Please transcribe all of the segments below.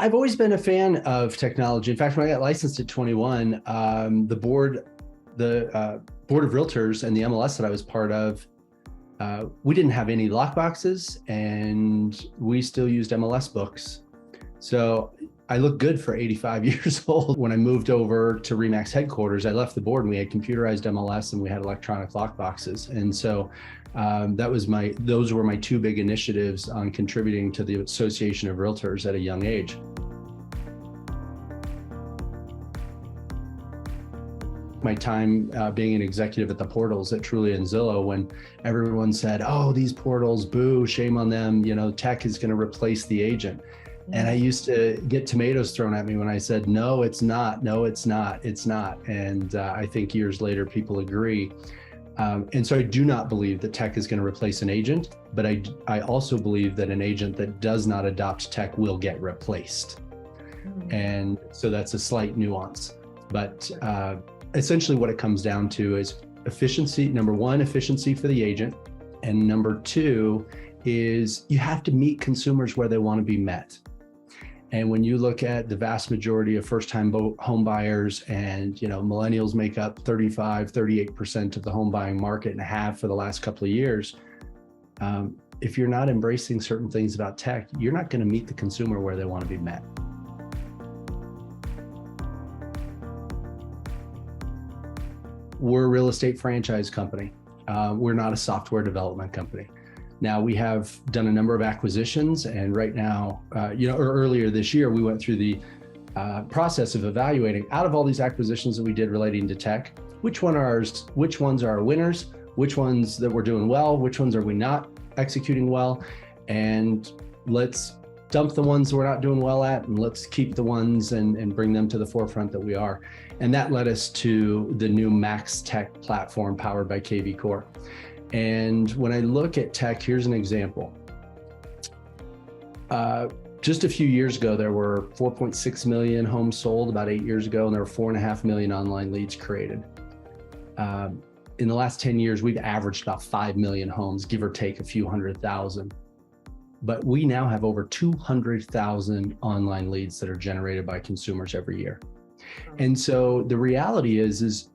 I've always been a fan of technology. In fact, when I got licensed at 21, the board of realtors and the MLS that I was part of, we didn't have any lockboxes, and we still used MLS books. So I looked good for 85 years old. When I moved over to Remax headquarters, I left the board and we had computerized MLS and we had electronic lockboxes. And so those were my two big initiatives on contributing to the Association of Realtors at a young age. My time being an executive at the portals at Trulia and Zillow, when everyone said, oh, these portals, boo, shame on them, tech is going to replace the agent. And I used to get tomatoes thrown at me when I said, no, it's not. No, it's not. It's not. And I think years later, people agree. And so I do not believe that tech is going to replace an agent, but I also believe that an agent that does not adopt tech will get replaced. And so that's a slight nuance. But essentially what it comes down to is efficiency. Number one, efficiency for the agent. And number two is you have to meet consumers where they want to be met. And when you look at the vast majority of first-time home buyers, and millennials make up 35-38% of the home buying market and have for the last couple of years, if you're not embracing certain things about tech, you're not going to meet the consumer where they want to be met. We're a real estate franchise company. We're not a software development company. Now, we have done a number of acquisitions, and right now, earlier this year, we went through the process of evaluating, out of all these acquisitions that we did relating to tech, which ones are our winners, which ones that we're doing well, which ones are we not executing well, and let's dump the ones we're not doing well at, and let's keep the ones and bring them to the forefront that we are. And that led us to the new Max Tech platform powered by KV Core. And when I look at tech, here's an example. Just a few years ago, there were 4.6 million homes sold about 8 years ago, and there were 4.5 million online leads created. In the last 10 years, we've averaged about 5 million homes, give or take a few 100,000. But we now have over 200,000 online leads that are generated by consumers every year. And so the reality is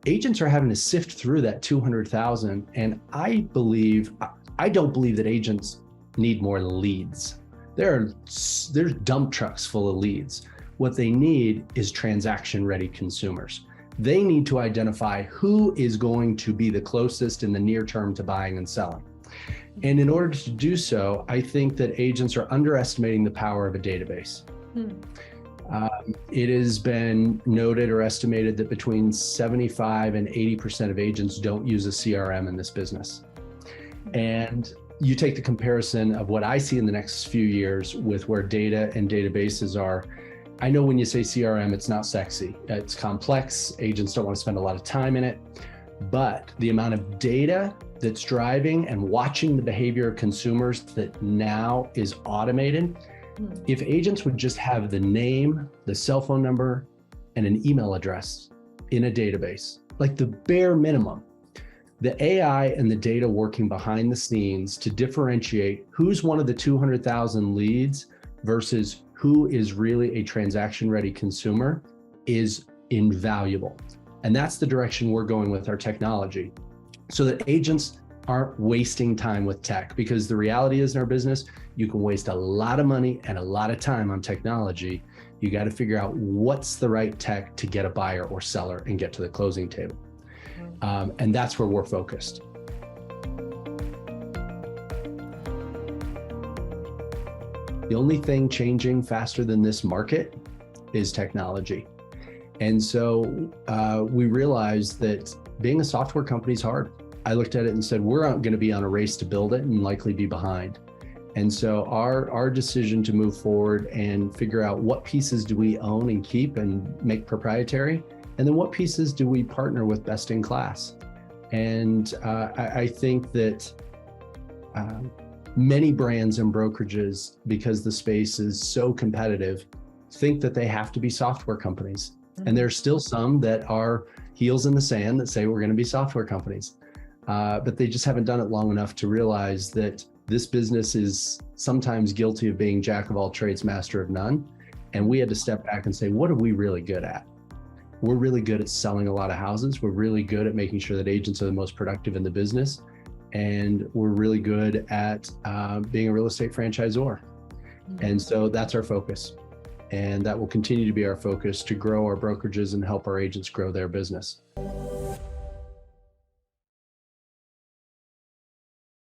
agents are having to sift through that 200,000. And I don't believe that agents need more leads. There's dump trucks full of leads. What they need is transaction-ready consumers. They need to identify who is going to be the closest in the near term to buying and selling. And in order to do so, I think that agents are underestimating the power of a database. It has been noted or estimated that between 75 and 80% of agents don't use a CRM in this business. And you take the comparison of what I see in the next few years with where data and databases are. I know when you say CRM, it's not sexy. It's complex. Agents don't want to spend a lot of time in it. But the amount of data that's driving and watching the behavior of consumers that now is automated, if agents would just have the name, the cell phone number, and an email address in a database, like the bare minimum, the AI and the data working behind the scenes to differentiate who's one of the 200,000 leads versus who is really a transaction-ready consumer is invaluable. And that's the direction we're going with our technology, so that agents aren't wasting time with tech, because the reality is in our business, you can waste a lot of money and a lot of time on technology. You got to figure out what's the right tech to get a buyer or seller and get to the closing table. And that's where we're focused. The only thing changing faster than this market is technology. And so we realized that being a software company is hard. I looked at it and said, we're going to be on a race to build it and likely be behind. And so our decision to move forward and figure out what pieces do we own and keep and make proprietary, and then what pieces do we partner with best in class. And I think that many brands and brokerages, because the space is so competitive, think that they have to be software companies. And there's still some that are heels in the sand that say we're going to be software companies. But they just haven't done it long enough to realize that this business is sometimes guilty of being jack of all trades, master of none. And we had to step back and say, what are we really good at? We're really good at selling a lot of houses. We're really good at making sure that agents are the most productive in the business. And we're really good at being a real estate franchisor. And so that's our focus. And that will continue to be our focus, to grow our brokerages and help our agents grow their business.